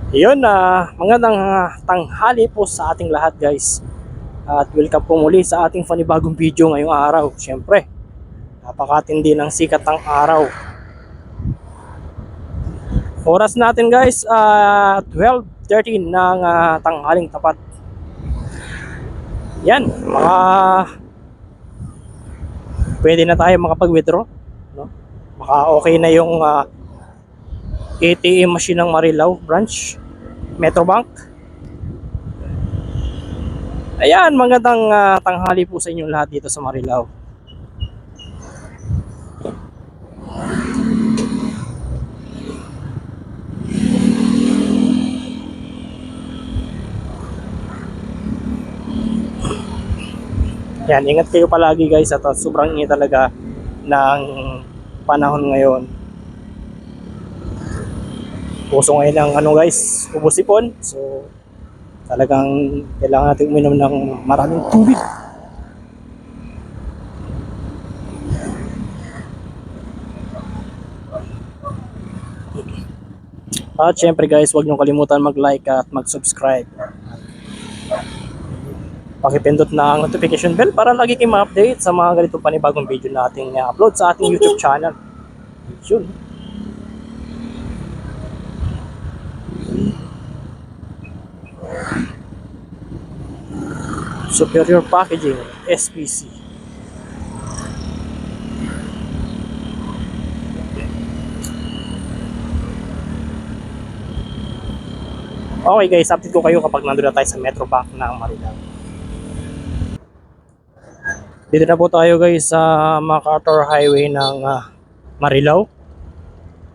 Yun, magandang tanghali po sa ating lahat guys. At welcome po muli sa ating panibagong video ngayong araw. Siyempre, napakatindi ng sikat ng araw. Oras natin guys, 12:13 ng tanghaling tapat. Yan, pwede na tayo makapag-withdraw. No? Maka okay na yung ATM machine ng Marilao branch, Metrobank. Ayan, magandang tanghali po sa inyong lahat dito sa Marilao. Yan, ingat kayo palagi guys at sobrang init talaga ng panahon ngayon. Puso ngayon ng guys, ubos-ipon. So talagang kailangan natin uminom ng maraming tubig. At syempre guys, huwag niyo kalimutan mag-like at mag-subscribe. Pakipindot na ang notification bell para lagi kayong ma-update sa mga ganitong panibagong video na ating upload sa ating YouTube channel. Yun. Superior Packaging, SPC. Okay guys, update ko kayo kapag nandun na tayo sa Metrobank ng Marilao. Dito na po tayo guys sa MacArthur Highway ng Marilao.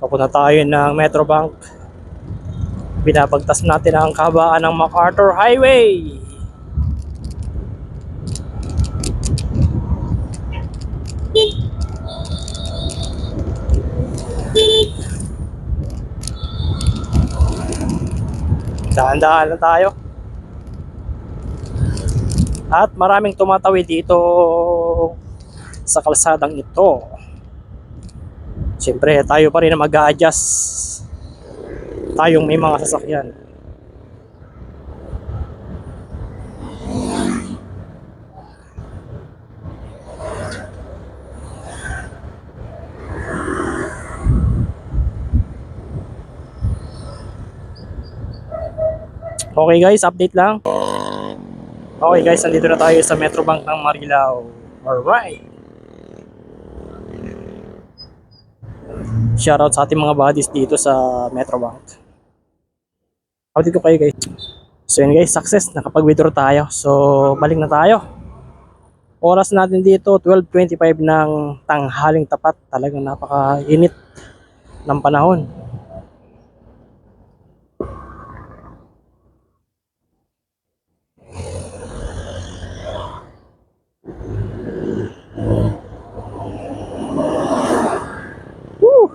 Papunta tayo ng Metrobank. Binabagtas natin ang kahabaan ng MacArthur Highway. Dahan-dahan lang tayo. At maraming tumatawid dito sa kalsadang ito. Siyempre, tayo pa rin na mag-a-adjust. Tayong may mga sasakyan. Okay guys, update lang. Okay guys, nandito na tayo sa Metrobank ng Marilao. Alright. Shoutout sa ating mga buddies dito sa Metrobank. Update ko kayo guys. So yun guys, success. Nakapag-withdraw tayo. So balik na tayo. Oras natin dito, 12:25 ng tanghaling tapat. Talagang napaka-init ng panahon.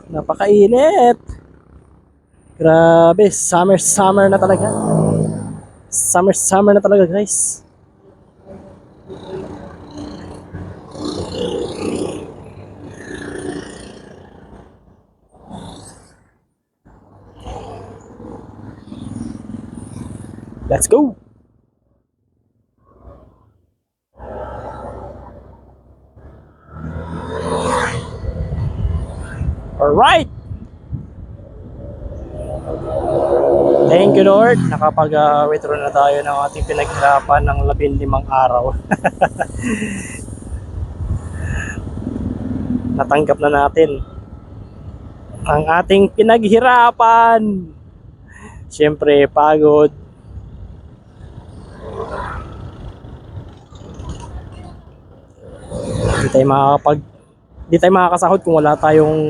Napakainit. Grabe, summer na talaga. Summer na talaga, guys. Let's go. Alright. Thank you Lord. Nakapag-withdraw na tayo ng ating pinaghirapan ng 15 araw. Natanggap na natin ang ating pinaghirapan. Siyempre, pagod. Di tayo makakasahod kung wala tayong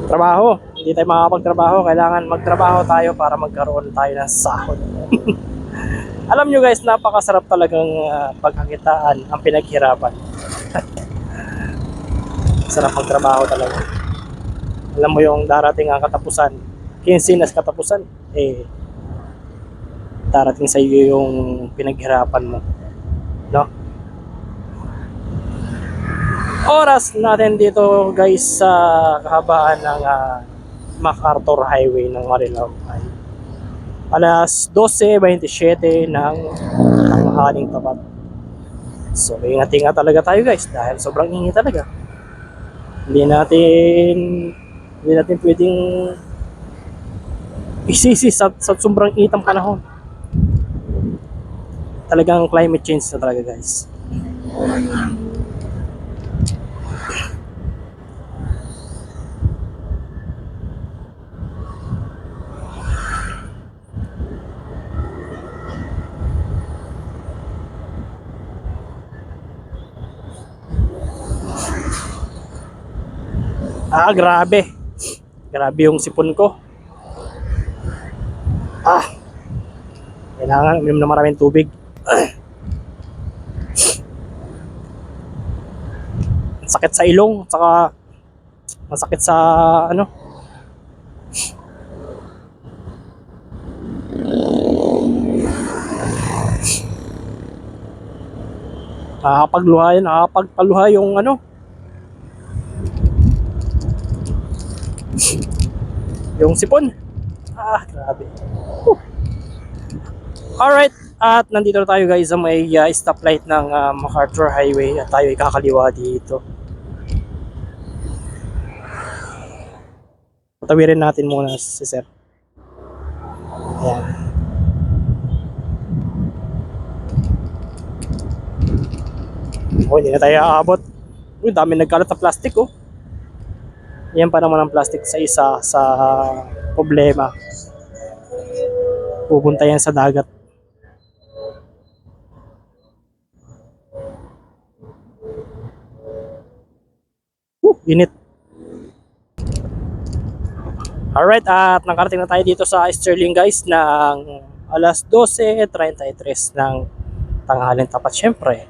trabaho. Hindi tayo makakapagtrabaho. Kailangan magtrabaho tayo para magkaroon tayo ng sahod. Alam nyo guys, napakasarap talagang pagkakitaan ang pinaghirapan. Sarap magtrabaho talaga. Alam mo yung darating ang katapusan, kinsinas katapusan, darating sa iyo yung pinaghirapan mo. No? Oras natin dito guys sa kahabaan ng MacArthur Highway ng Marilao ay alas 12:27 ng tanghaling tapat. So ingat-ingat talaga tayo guys dahil sobrang init talaga. Hindi natin pwedeng isisi sa sobrang init ang panahon. Talagang climate change na talaga guys. Grabe. Grabe yung sipon ko. Kailangan uminom na maraming tubig. Sakit sa ilong, saka masakit sa ano. Nakakapagpaluha yung ano. Yung sipon. Grabe. Alright, at nandito na tayo guys sa may stoplight ng MacArthur Highway at tayo ikakaliwa dito. Patawirin natin muna si sir. Ayan. Hindi na tayo aabot. Dami nagkalat na plastic oh. Yan pa naman ang plastic sa isa sa problema. Pupunta yan sa dagat. Init. Alright, at nakarating na tayo dito sa Sterling guys ng alas 12:33 ng tanghaling tapat syempre.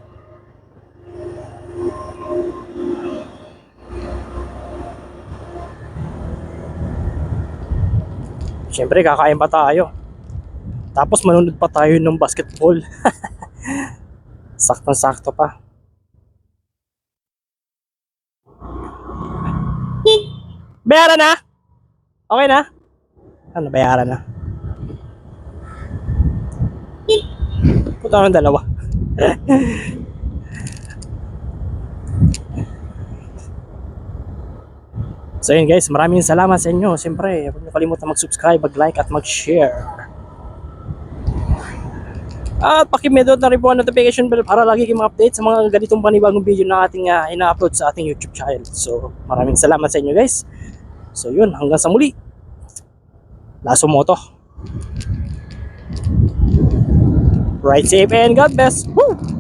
Syempre kakain pa tayo. Tapos manunod pa tayo ng basketball. Saktong-sakto pa. Bayaran na? Okay na? Ano, bayaran na? Puta ng dalawa. So yun guys, maraming salamat sa inyo. Siyempre, huwag niyo kalimutan mag-subscribe, mag-like at mag-share. At pakipindot na rin po ang notification bell para lagi kayong update sa mga ganitong panibagong video na ating ina-upload sa ating YouTube channel. So maraming salamat sa inyo guys. So yun, hanggang sa muli. Laso Moto. Ride safe and God bless. Woo!